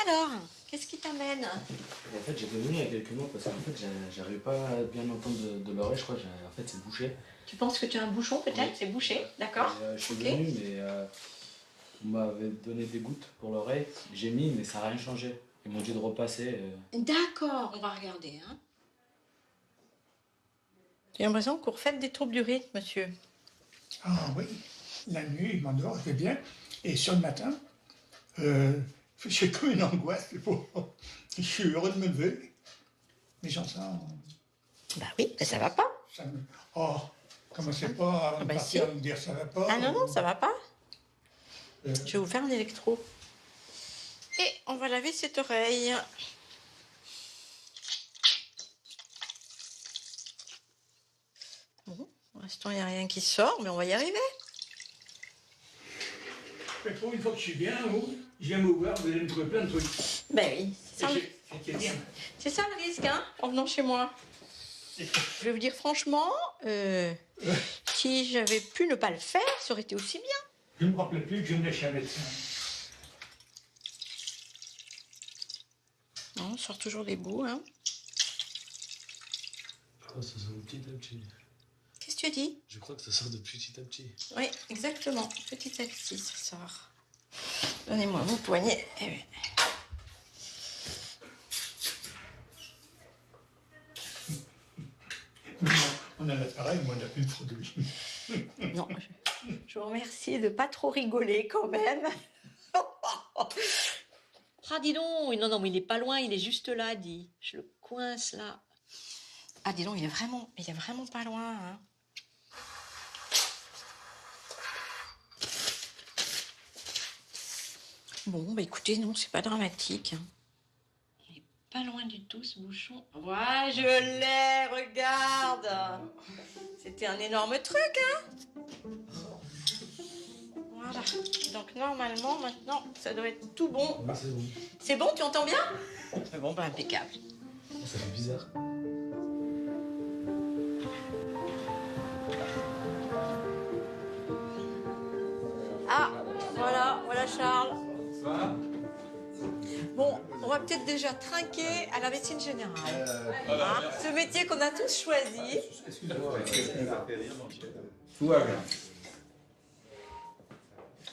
Alors, qu'est-ce qui t'amène? En fait, j'étais venu il y a quelques mois parce qu'en fait, j'arrive pas à bien entendre de l'oreille, je crois. En fait, c'est bouché. Tu penses que tu as un bouchon peut-être? Oui. C'est bouché, d'accord. Je suis venu, mais on m'avait donné des gouttes pour l'oreille. J'ai mis, mais ça n'a rien changé. Ils m'ont dit de repasser. D'accord, on va regarder. Hein. J'ai l'impression que vous refaites des troubles du rythme, monsieur. Ah oui, la nuit, il m'endort, je vais bien. Et sur le matin, j'ai comme une angoisse. Je suis heureux de me lever, mais j'en sens... Bah oui, mais ça va pas. Ça me... Oh, commencez pas avant de bah partir si. à me dire ça va pas. Ah non, non, ça va pas. Je vais vous faire un électro. Et on va laver cette oreille. Bon, pour l'instant, il n'y a rien qui sort, mais on va y arriver. Mais pour une fois que je suis bien, je viens me voir, vous allez me trouver plein de trucs. Ben oui, c'est ça, bien. c'est ça le risque, hein, en venant chez moi. Je vais vous dire franchement, si j'avais pu ne pas le faire, ça aurait été aussi bien. Je ne me rappelle plus que je venais chez un médecin. Non, on sort toujours des bouts, hein. Je crois que ça sort de petit à petit. Qu'est-ce que tu as dit? Je crois que ça sort de petit à petit. Oui, exactement. Petit à petit, ça sort. Donnez-moi vos poignets. Eh oui. On a l'appareil, moi on n'a plus de produit. Non, je vous remercie de pas trop rigoler quand même. Ah, dis donc, non, mais il est pas loin, il est juste là, dis. Je le coince là. Ah, dis donc, il est vraiment pas loin, hein. Bon, bah écoutez, non, c'est pas dramatique. Il est pas loin du tout, ce bouchon. Ouais, je l'ai, regarde. C'était un énorme truc, hein. Voilà. Donc, normalement, maintenant, ça doit être tout bon. Oui, c'est bon. C'est bon, tu entends bien? C'est bon, bah impeccable. Ça fait bizarre. Ah, voilà Charles. Bon, on va peut-être déjà trinquer à la médecine générale. Hein, ce métier qu'on a tous choisi. Tout va bien.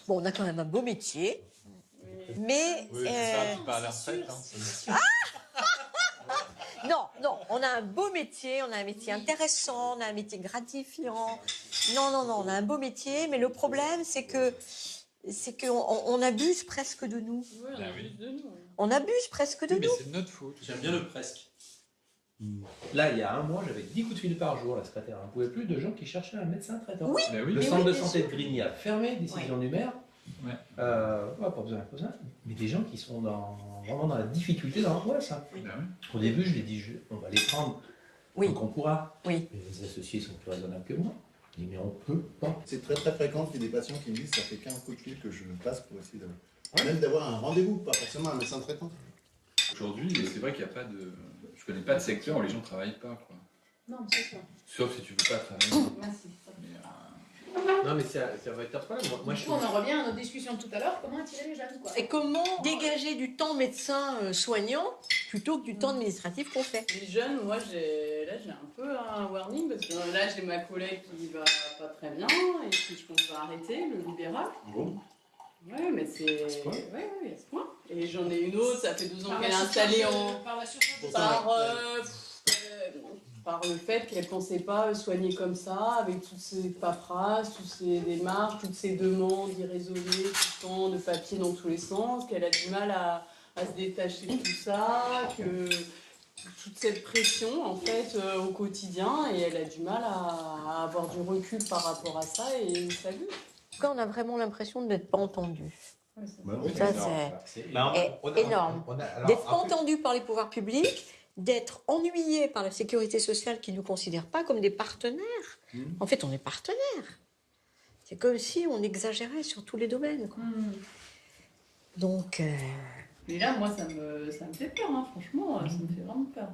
Bon, on a quand même un beau métier. Mais... Oui, c'est ça, tu parles à la retraite. Hein, Non, on a un beau métier, on a un métier intéressant, on a un métier gratifiant. Non, on a un beau métier, mais le problème, c'est qu'on abuse presque de nous. oui. On abuse presque de Oui, mais nous. c'est de notre faute. J'aime bien le presque. Là, il y a un mois, j'avais 10 coups de fil par jour, la secrétaire. On ne pouvait plus de gens qui cherchaient un médecin traitant. Oui, Ben oui. Le mais centre oui, de bien santé sûr. de Grigny a fermé, décision du maire. Ouais. Pas besoin. Mais des gens qui sont vraiment dans la difficulté, dans l'angoisse. Hein. Ben oui. Au début, je l'ai dit, on va les prendre. Oui. Donc on pourra. Oui. Mais les associés sont plus raisonnables que moi. Je dis, mais on peut pas. C'est très très fréquent qu'il y ait des patients qui me disent ça fait qu'un coup de fil que je passe pour essayer même d'avoir un rendez-vous, pas forcément un médecin traitant. Aujourd'hui, c'est vrai qu'il n'y a pas de... Je connais pas de secteur où les gens ne travaillent pas, quoi. Non, c'est ça. Sauf si tu veux pas travailler. Merci. Mais, Non, mais c'est un véritable problème. Moi, Du coup, on en revient à notre discussion de tout à l'heure, comment attirer les jeunes, quoi. C'est comment dégager du temps médecin soignant plutôt que du temps administratif qu'on fait. Les jeunes, moi, j'ai un peu un warning parce que là, j'ai ma collègue qui va pas très bien et qui, je pense, va arrêter le libéral. Bon. Ouais, mais c'est... À ce point Ouais, à ce point. Et j'en ai une autre, ça fait 2 ans Par qu'elle est la installée surcharge- en... Par la surcharge. Par le fait qu'elle pensait pas soigner comme ça, avec toutes ces paperasses, toutes ces démarches, toutes ces demandes irrésolues, tout le temps de papier dans tous les sens, qu'elle a du mal à se détacher de tout ça, que toute cette pression en fait au quotidien, et elle a du mal à avoir du recul par rapport à ça, et ça lui. En tout cas, on a vraiment l'impression de n'être pas entendu. Ça, c'est énorme. D'être pas entendu par les pouvoirs publics, d'être ennuyé par la sécurité sociale qui ne nous considère pas comme des partenaires. En fait, on est partenaires. C'est comme si on exagérait sur tous les domaines, quoi. Donc... Mais là, moi, ça me fait peur, hein, franchement, ça me fait vraiment peur.